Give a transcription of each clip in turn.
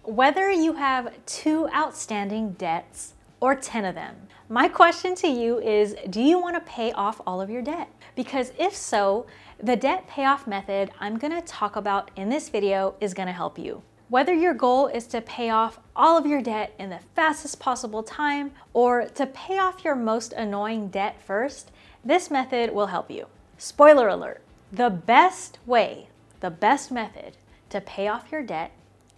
Whether you have 2 outstanding debts or 10 of them, my question to you is, do you want to pay off all of your debt? Because if so, the debt payoff method I'm going to talk about in this video is going to help you. Whether your goal is to pay off all of your debt in the fastest possible time or to pay off your most annoying debt first, this method will help you. Spoiler alert, the best method to pay off your debt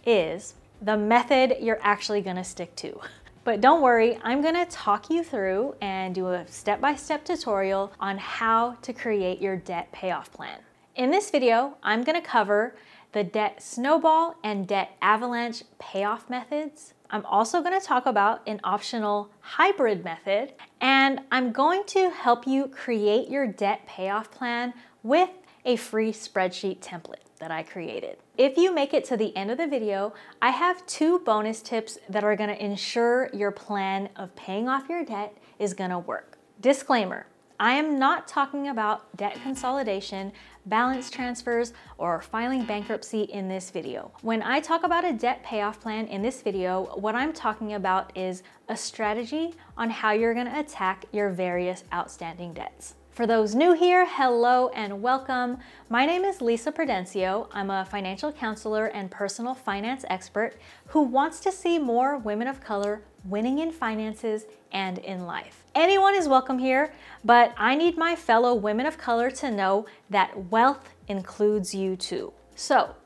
is the method you're actually going to stick to. But don't worry, I'm going to talk you through and do a step-by-step tutorial on how to create your debt payoff plan. In this video, I'm going to cover the debt snowball and debt avalanche payoff methods. I'm also going to talk about an optional hybrid method, and I'm going to help you create your debt payoff plan with a free spreadsheet template that I created. If you make it to the end of the video, I have 2 bonus tips that are going to ensure your plan of paying off your debt is going to work. Disclaimer, I am not talking about debt consolidation, balance transfers, or filing bankruptcy in this video. When I talk about a debt payoff plan in this video, what I'm talking about is a strategy on how you're going to attack your various outstanding debts. For those new here, hello and welcome. My name is Lissa. I'm a financial counselor and personal finance expert who wants to see more women of color winning in finances and in life. Anyone is welcome here, but I need my fellow women of color to know that wealth includes you too. So,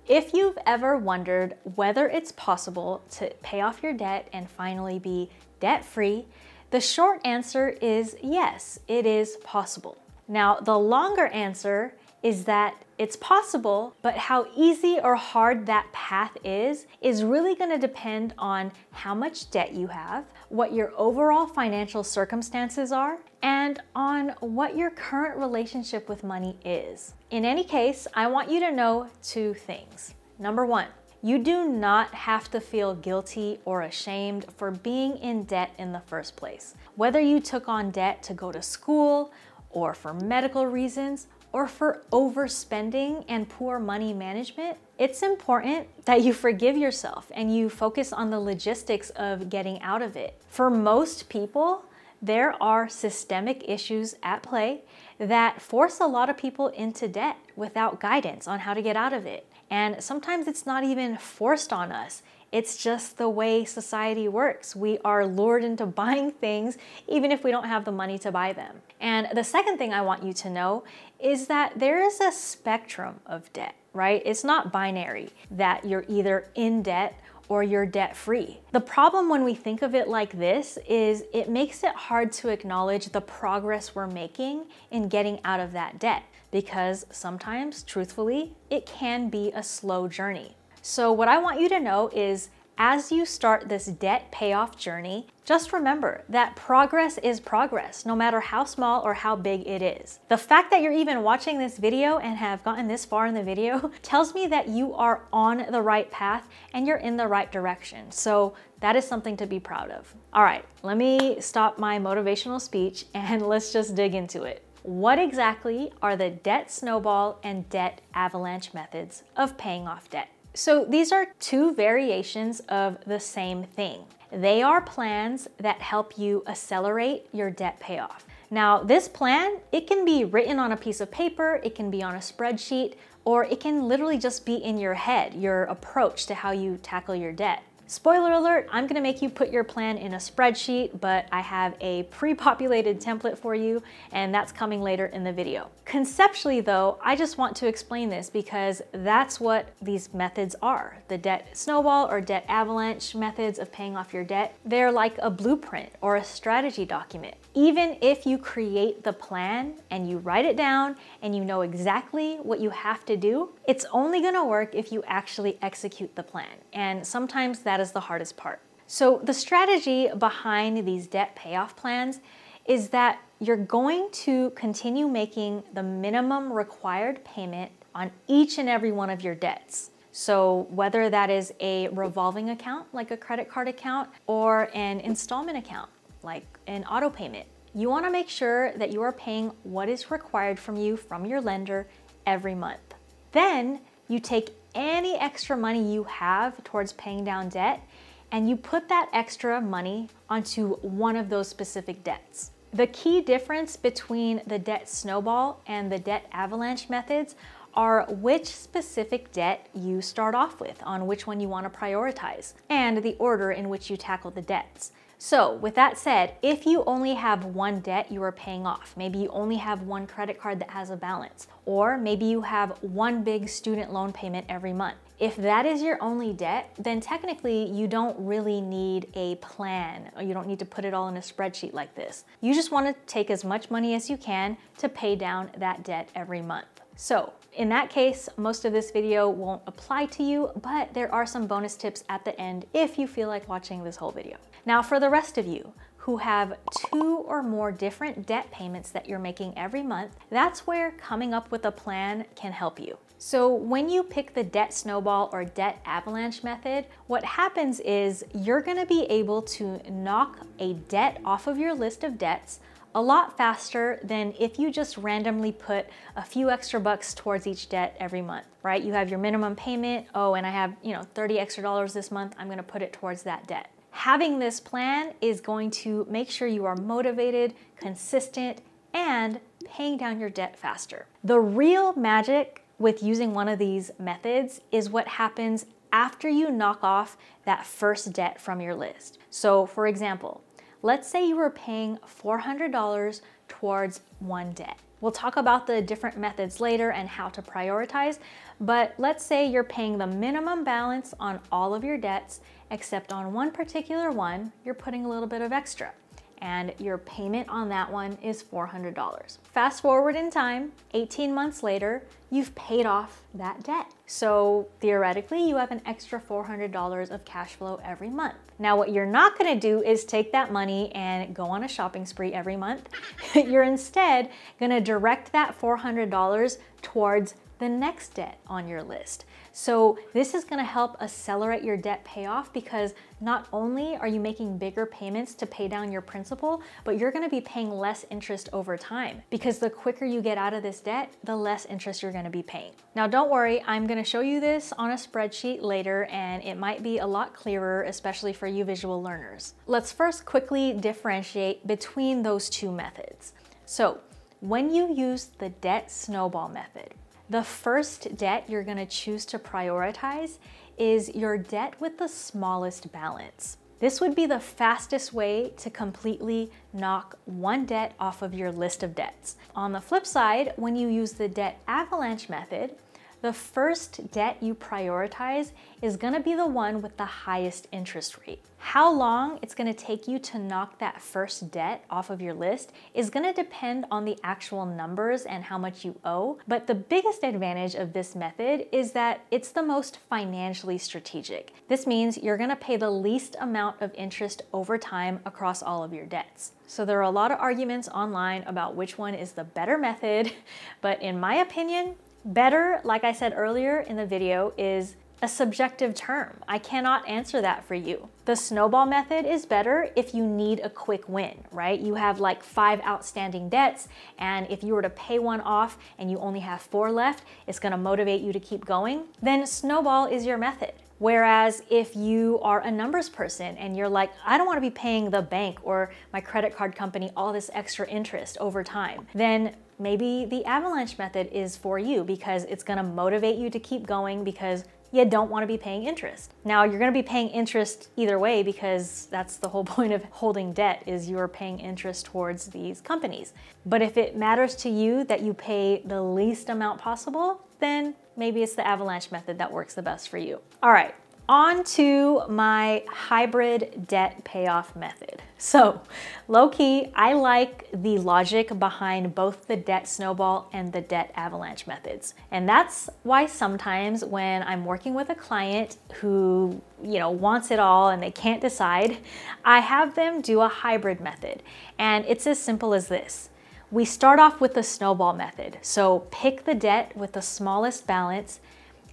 if you've ever wondered whether it's possible to pay off your debt and finally be debt-free, the short answer is yes, it is possible. Now, the longer answer is that it's possible, but how easy or hard that path is really going to depend on how much debt you have, what your overall financial circumstances are, and on what your current relationship with money is. In any case, I want you to know 2 things. Number 1, you do not have to feel guilty or ashamed for being in debt in the first place. Whether you took on debt to go to school, or for medical reasons, or for overspending and poor money management, it's important that you forgive yourself and you focus on the logistics of getting out of it. For most people, there are systemic issues at play that force a lot of people into debt without guidance on how to get out of it. And sometimes it's not even forced on us. It's just the way society works. We are lured into buying things even if we don't have the money to buy them. And the second thing I want you to know is that there is a spectrum of debt, right? It's not binary, that you're either in debt or you're debt-free. The problem when we think of it like this is it makes it hard to acknowledge the progress we're making in getting out of that debt, because sometimes, truthfully, it can be a slow journey. So what I want you to know is, as you start this debt payoff journey, just remember that progress is progress, no matter how small or how big it is. The fact that you're even watching this video and have gotten this far in the video tells me that you are on the right path and you're in the right direction. So that is something to be proud of. All right, let me stop my motivational speech and let's just dig into it. What exactly are the debt snowball and debt avalanche methods of paying off debt? So these are 2 variations of the same thing. They are plans that help you accelerate your debt payoff. Now, this plan, it can be written on a piece of paper, it can be on a spreadsheet, or it can literally just be in your head, your approach to how you tackle your debt. Spoiler alert, I'm gonna make you put your plan in a spreadsheet, but I have a pre-populated template for you, and that's coming later in the video. Conceptually though, I just want to explain this because that's what these methods are. The debt snowball or debt avalanche methods of paying off your debt, they're like a blueprint or a strategy document. Even if you create the plan and you write it down and you know exactly what you have to do, it's only gonna work if you actually execute the plan. And sometimes that is the hardest part. So the strategy behind these debt payoff plans is that you're going to continue making the minimum required payment on each and every one of your debts. So whether that is a revolving account, like a credit card account, or an installment account, like an auto payment, you want to make sure that you are paying what is required from you from your lender every month. Then you take any extra money you have towards paying down debt, and you put that extra money onto one of those specific debts. The key difference between the debt snowball and the debt avalanche methods are which specific debt you start off with, on which one you want to prioritize, and the order in which you tackle the debts. So with that said, if you only have one debt you are paying off, maybe you only have one credit card that has a balance, or maybe you have one big student loan payment every month. If that is your only debt, then technically you don't really need a plan, or you don't need to put it all in a spreadsheet like this. You just want to take as much money as you can to pay down that debt every month. So in that case, most of this video won't apply to you, but there are some bonus tips at the end if you feel like watching this whole video. Now for the rest of you who have 2 or more different debt payments that you're making every month, that's where coming up with a plan can help you. So when you pick the debt snowball or debt avalanche method, what happens is you're gonna be able to knock a debt off of your list of debts a lot faster than if you just randomly put a few extra bucks towards each debt every month, right? You have your minimum payment, oh, and I have, $30 extra this month, I'm gonna put it towards that debt. Having this plan is going to make sure you are motivated, consistent, and paying down your debt faster. The real magic with using one of these methods is what happens after you knock off that first debt from your list. So for example, let's say you were paying $400 towards one debt. We'll talk about the different methods later and how to prioritize, but let's say you're paying the minimum balance on all of your debts, except on one particular one, you're putting a little bit of extra, and your payment on that one is $400. Fast forward in time, 18 months later, you've paid off that debt. So theoretically, you have an extra $400 of cash flow every month. Now, what you're not gonna do is take that money and go on a shopping spree every month. You're instead gonna direct that $400 towards the next debt on your list. So this is gonna help accelerate your debt payoff because not only are you making bigger payments to pay down your principal, but you're gonna be paying less interest over time because the quicker you get out of this debt, the less interest you're gonna be paying. Now don't worry, I'm gonna show you this on a spreadsheet later and it might be a lot clearer, especially for you visual learners. Let's first quickly differentiate between those two methods. So when you use the debt snowball method, the first debt you're gonna choose to prioritize is your debt with the smallest balance. This would be the fastest way to completely knock one debt off of your list of debts. On the flip side, when you use the debt avalanche method, the first debt you prioritize is gonna be the one with the highest interest rate. How long it's gonna take you to knock that first debt off of your list is gonna depend on the actual numbers and how much you owe, but the biggest advantage of this method is that it's the most financially strategic. This means you're gonna pay the least amount of interest over time across all of your debts. So there are a lot of arguments online about which one is the better method, but in my opinion, better, like I said earlier in the video, is a subjective term. I cannot answer that for you. The snowball method is better if you need a quick win, right? You have like 5 outstanding debts, and if you were to pay one off and you only have 4 left, it's gonna motivate you to keep going. Then snowball is your method. Whereas if you are a numbers person and you're like, I don't want to be paying the bank or my credit card company all this extra interest over time, then maybe the avalanche method is for you because it's going to motivate you to keep going because you don't want to be paying interest. Now you're going to be paying interest either way because that's the whole point of holding debt, is you're paying interest towards these companies. But if it matters to you that you pay the least amount possible, then maybe it's the avalanche method that works the best for you. All right, on to my hybrid debt payoff method. So low-key, I like the logic behind both the debt snowball and the debt avalanche methods. And that's why sometimes when I'm working with a client who, wants it all and they can't decide, I have them do a hybrid method. And it's as simple as this. We start off with the snowball method. So pick the debt with the smallest balance,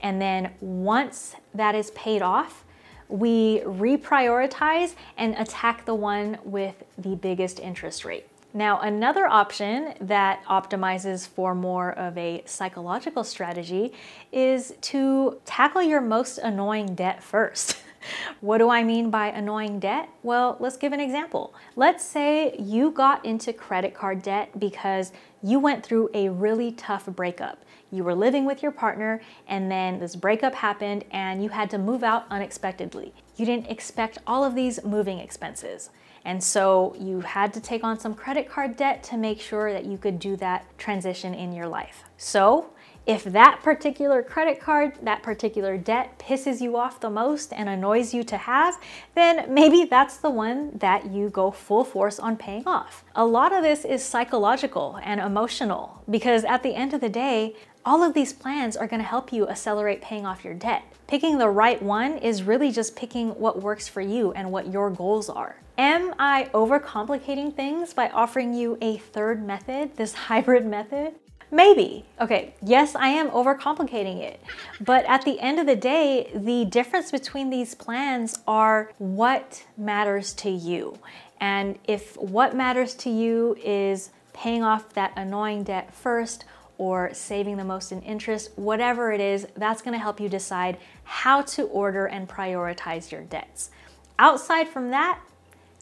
and then once that is paid off, we reprioritize and attack the one with the biggest interest rate. Now, another option that optimizes for more of a psychological strategy is to tackle your most annoying debt first. What do I mean by annoying debt? Well, let's give an example. Let's say you got into credit card debt because you went through a really tough breakup. You were living with your partner and then this breakup happened and you had to move out unexpectedly. You didn't expect all of these moving expenses. And so you had to take on some credit card debt to make sure that you could do that transition in your life. So if that particular credit card, that particular debt pisses you off the most and annoys you to have, then maybe that's the one that you go full force on paying off. A lot of this is psychological and emotional because at the end of the day, all of these plans are going to help you accelerate paying off your debt. Picking the right one is really just picking what works for you and what your goals are. Am I overcomplicating things by offering you a third method, this hybrid method? Maybe. Okay, yes, I am overcomplicating it. But at the end of the day, the difference between these plans are what matters to you. And if what matters to you is paying off that annoying debt first or saving the most in interest, whatever it is, that's gonna help you decide how to order and prioritize your debts. Outside from that,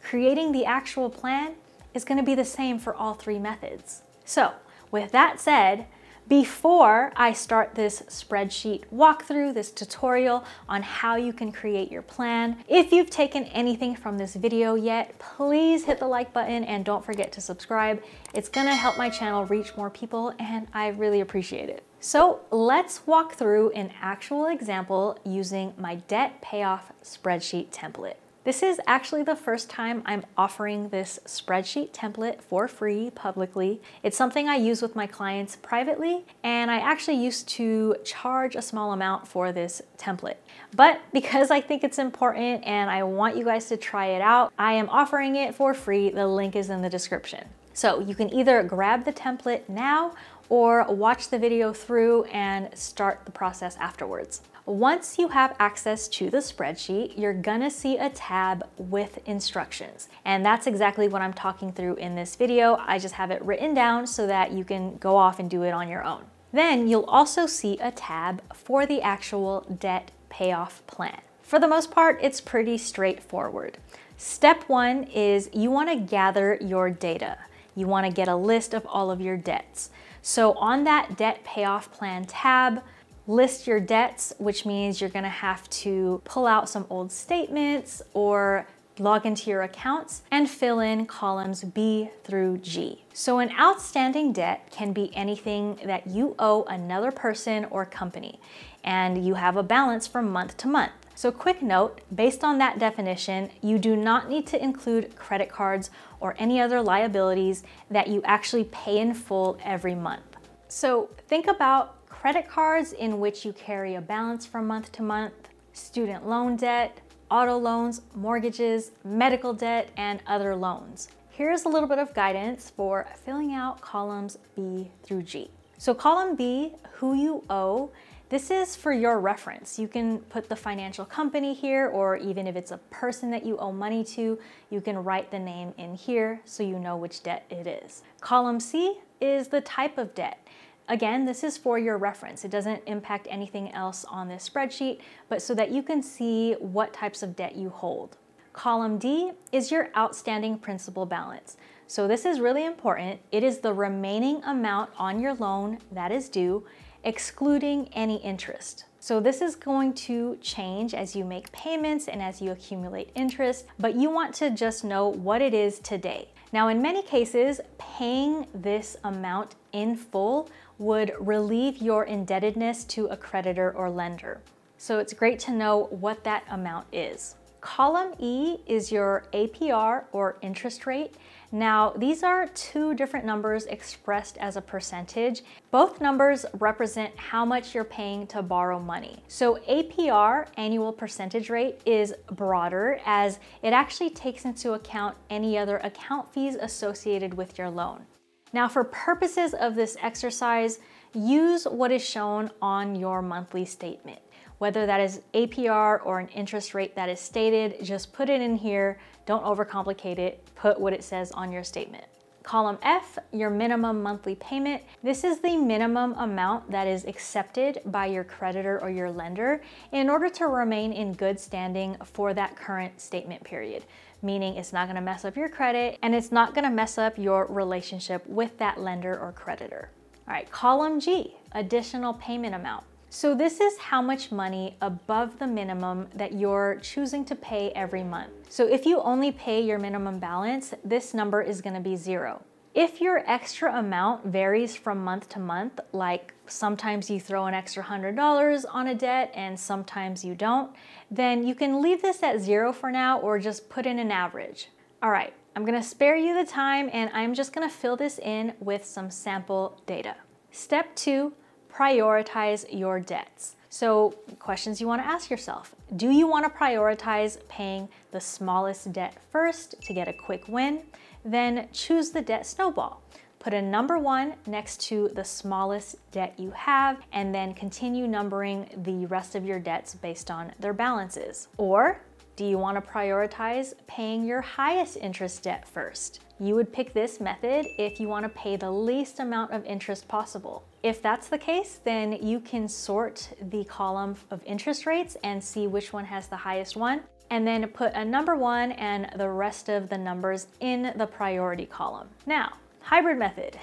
creating the actual plan is gonna be the same for all three methods. So, with that said, before I start this spreadsheet walkthrough, this tutorial on how you can create your plan, if you've taken anything from this video yet, please hit the like button and don't forget to subscribe. It's gonna help my channel reach more people and I really appreciate it. So let's walk through an actual example using my debt payoff spreadsheet template. This is actually the first time I'm offering this spreadsheet template for free publicly. It's something I use with my clients privately, and I actually used to charge a small amount for this template. But because I think it's important and I want you guys to try it out, I am offering it for free. The link is in the description. So you can either grab the template now or watch the video through and start the process afterwards. Once you have access to the spreadsheet, you're gonna see a tab with instructions. And that's exactly what I'm talking through in this video. I just have it written down so that you can go off and do it on your own. Then you'll also see a tab for the actual debt payoff plan. For the most part, it's pretty straightforward. Step one is you wanna gather your data. You wanna get a list of all of your debts. So on that debt payoff plan tab, list your debts, which means you're gonna have to pull out some old statements or log into your accounts and fill in columns B through G. So an outstanding debt can be anything that you owe another person or company, and you have a balance from month to month. So quick note, based on that definition, you do not need to include credit cards or any other liabilities that you actually pay in full every month. So think about credit cards in which you carry a balance from month to month, student loan debt, auto loans, mortgages, medical debt, and other loans. Here's a little bit of guidance for filling out columns B through G. So column B, who you owe, this is for your reference. You can put the financial company here, or even if it's a person that you owe money to, you can write the name in here so you know which debt it is. Column C is the type of debt. Again, this is for your reference. It doesn't impact anything else on this spreadsheet, but so that you can see what types of debt you hold. Column D is your outstanding principal balance. So this is really important. It is the remaining amount on your loan that is due, excluding any interest. So this is going to change as you make payments and as you accumulate interest, but you want to just know what it is today. Now, in many cases, paying this amount in full would relieve your indebtedness to a creditor or lender. So it's great to know what that amount is. Column E is your APR or interest rate. Now, these are two different numbers expressed as a percentage. Both numbers represent how much you're paying to borrow money. So APR, annual percentage rate, is broader as it actually takes into account any other account fees associated with your loan. Now, for purposes of this exercise, use what is shown on your monthly statement. Whether that is APR or an interest rate that is stated, just put it in here. Don't overcomplicate it. Put what it says on your statement. Column F, your minimum monthly payment. This is the minimum amount that is accepted by your creditor or your lender in order to remain in good standing for that current statement period, meaning it's not gonna mess up your credit and it's not gonna mess up your relationship with that lender or creditor. All right, column G, additional payment amount. So this is how much money above the minimum that you're choosing to pay every month. So if you only pay your minimum balance, this number is gonna be 0. If your extra amount varies from month to month, like sometimes you throw an extra $100 on a debt and sometimes you don't, then you can leave this at 0 for now or just put in an average. All right, I'm gonna spare you the time and I'm just gonna fill this in with some sample data. Step 2, prioritize your debts. So questions you want to ask yourself. Do you want to prioritize paying the smallest debt first to get a quick win? Then choose the debt snowball. Put a number 1 next to the smallest debt you have and then continue numbering the rest of your debts based on their balances. Or do you want to prioritize paying your highest interest debt first? You would pick this method if you want to pay the least amount of interest possible. If that's the case, then you can sort the column of interest rates and see which one has the highest one, and then put a number 1 and the rest of the numbers in the priority column. Now, hybrid method.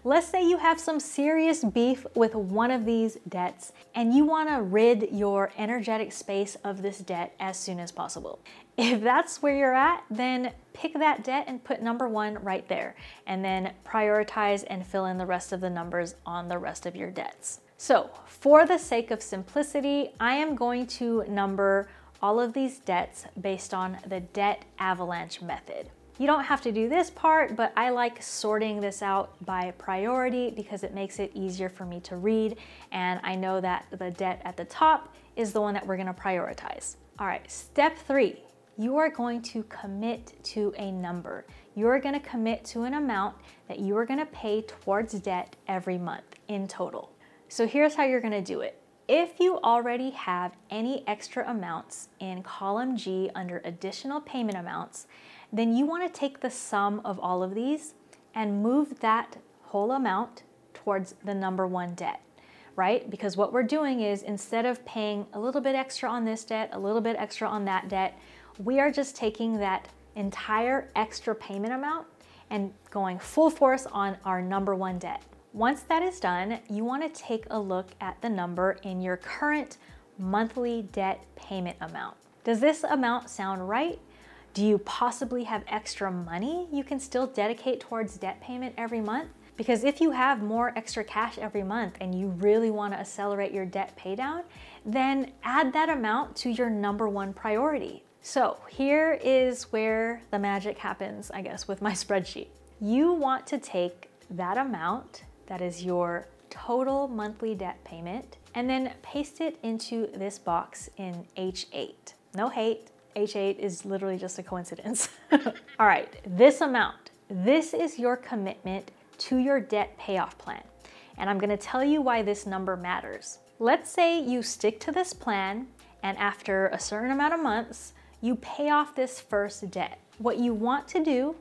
Let's say you have some serious beef with one of these debts and you want to rid your energetic space of this debt as soon as possible. If that's where you're at, then pick that debt and put number 1 right there, and then prioritize and fill in the rest of the numbers on the rest of your debts. So for the sake of simplicity, I am going to number all of these debts based on the debt avalanche method. You don't have to do this part, but I like sorting this out by priority because it makes it easier for me to read, and I know that the debt at the top is the one that we're gonna prioritize. All right, step 3, you are going to commit to a number. You are gonna commit to an amount that you are gonna pay towards debt every month in total. So here's how you're gonna do it. If you already have any extra amounts in column G under additional payment amounts, then you want to take the sum of all of these and move that whole amount towards the number 1 debt, right? Because what we're doing is instead of paying a little bit extra on this debt, a little bit extra on that debt, we are just taking that entire extra payment amount and going full force on our number 1 debt. Once that is done, you want to take a look at the number in your current monthly debt payment amount. Does this amount sound right? Do you possibly have extra money you can still dedicate towards debt payment every month? Because if you have more extra cash every month and you really want to accelerate your debt pay down, then add that amount to your number 1 priority. So here is where the magic happens, I guess, with my spreadsheet. You want to take that amount that is your total monthly debt payment and then paste it into this box in H8. No hate. H8 is literally just a coincidence. All right, this amount, this is your commitment to your debt payoff plan. And I'm gonna tell you why this number matters. Let's say you stick to this plan and after a certain amount of months, you pay off this first debt. What you want to do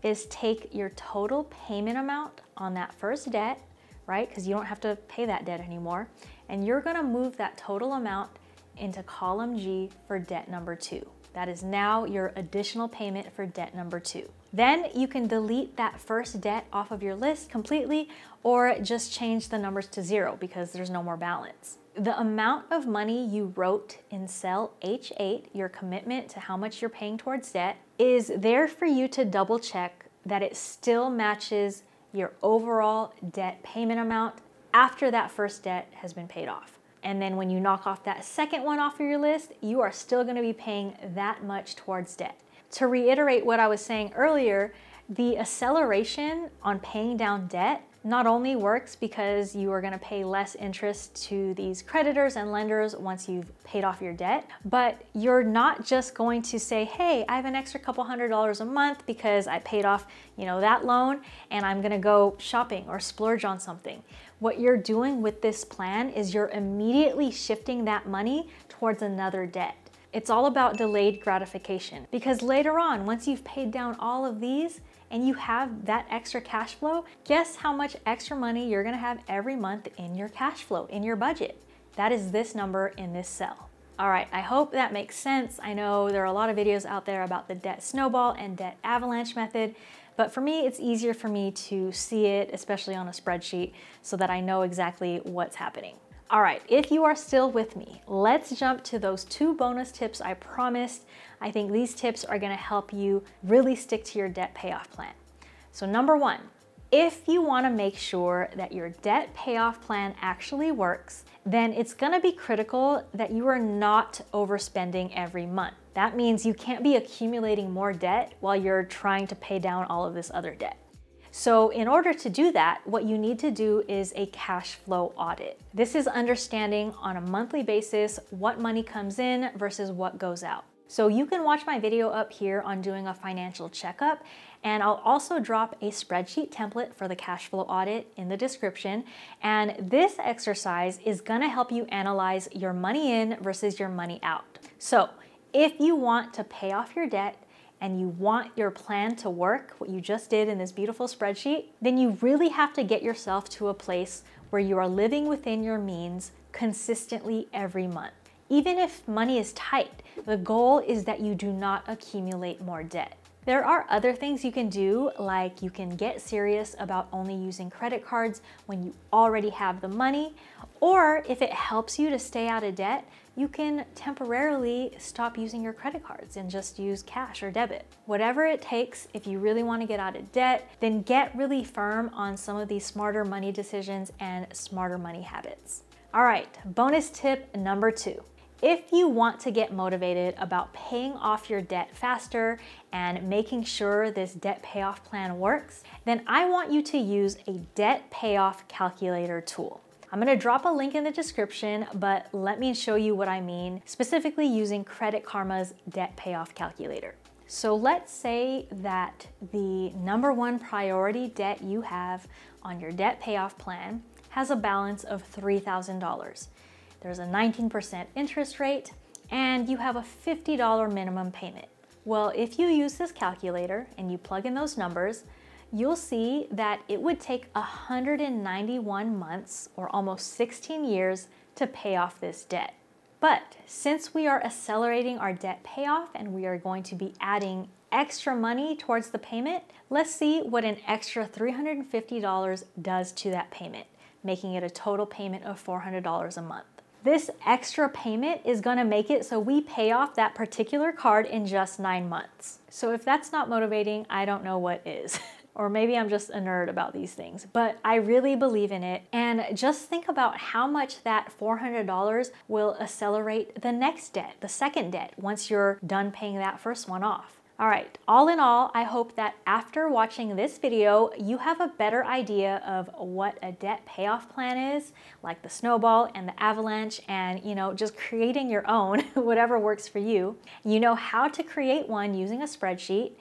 is take your total payment amount on that first debt, right? Because you don't have to pay that debt anymore. And you're gonna move that total amount into column G for debt number 2. That is now your additional payment for debt number 2. Then you can delete that first debt off of your list completely or just change the numbers to 0 because there's no more balance. The amount of money you wrote in cell H8, your commitment to how much you're paying towards debt, is there for you to double check that it still matches your overall debt payment amount after that first debt has been paid off. And then when you knock off that second one off of your list, you are still gonna be paying that much towards debt. To reiterate what I was saying earlier, the acceleration on paying down debt not only works because you are gonna pay less interest to these creditors and lenders once you've paid off your debt, but you're not just going to say, hey, I have an extra couple $100s a month because I paid off, that loan and I'm gonna go shopping or splurge on something. What you're doing with this plan is you're immediately shifting that money towards another debt. It's all about delayed gratification, because later on, once you've paid down all of these and you have that extra cash flow, guess how much extra money you're gonna have every month in your cash flow, in your budget. That is this number in this cell. All right, I hope that makes sense. I know there are a lot of videos out there about the debt snowball and debt avalanche method, but for me, it's easier for me to see it, especially on a spreadsheet, so that I know exactly what's happening. All right, if you are still with me, let's jump to those 2 bonus tips I promised. I think these tips are gonna help you really stick to your debt payoff plan. So number 1, if you wanna make sure that your debt payoff plan actually works, then it's gonna be critical that you are not overspending every month. That means you can't be accumulating more debt while you're trying to pay down all of this other debt. So in order to do that, what you need to do is a cash flow audit. This is understanding on a monthly basis what money comes in versus what goes out. So you can watch my video up here on doing a financial checkup, and I'll also drop a spreadsheet template for the cash flow audit in the description. And this exercise is gonna help you analyze your money in versus your money out. So if you want to pay off your debt and you want your plan to work, what you just did in this beautiful spreadsheet, then you really have to get yourself to a place where you are living within your means consistently every month. Even if money is tight, the goal is that you do not accumulate more debt. There are other things you can do, like you can get serious about only using credit cards when you already have the money, or if it helps you to stay out of debt, you can temporarily stop using your credit cards and just use cash or debit. Whatever it takes, if you really want to get out of debt, then get really firm on some of these smarter money decisions and smarter money habits. All right, bonus tip number 2. If you want to get motivated about paying off your debt faster and making sure this debt payoff plan works, then I want you to use a debt payoff calculator tool. I'm gonna drop a link in the description, but let me show you what I mean, specifically using Credit Karma's debt payoff calculator. So let's say that the number 1 priority debt you have on your debt payoff plan has a balance of $3,000. There's a 19% interest rate, and you have a $50 minimum payment. Well, if you use this calculator and you plug in those numbers, you'll see that it would take 191 months, or almost 16 years, to pay off this debt. But since we are accelerating our debt payoff and we are going to be adding extra money towards the payment, let's see what an extra $350 does to that payment, making it a total payment of $400 a month. This extra payment is gonna make it so we pay off that particular card in just 9 months. So if that's not motivating, I don't know what is. Or maybe I'm just a nerd about these things, but I really believe in it. And just think about how much that $400 will accelerate the next debt, the second debt, once you're done paying that first one off. All right, all in all, I hope that after watching this video, you have a better idea of what a debt payoff plan is, like the snowball and the avalanche, and just creating your own, whatever works for you. You know how to create one using a spreadsheet,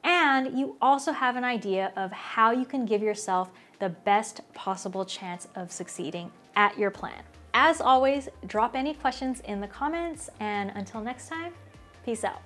and you also have an idea of how you can give yourself the best possible chance of succeeding at your plan. As always, drop any questions in the comments, and until next time, peace out.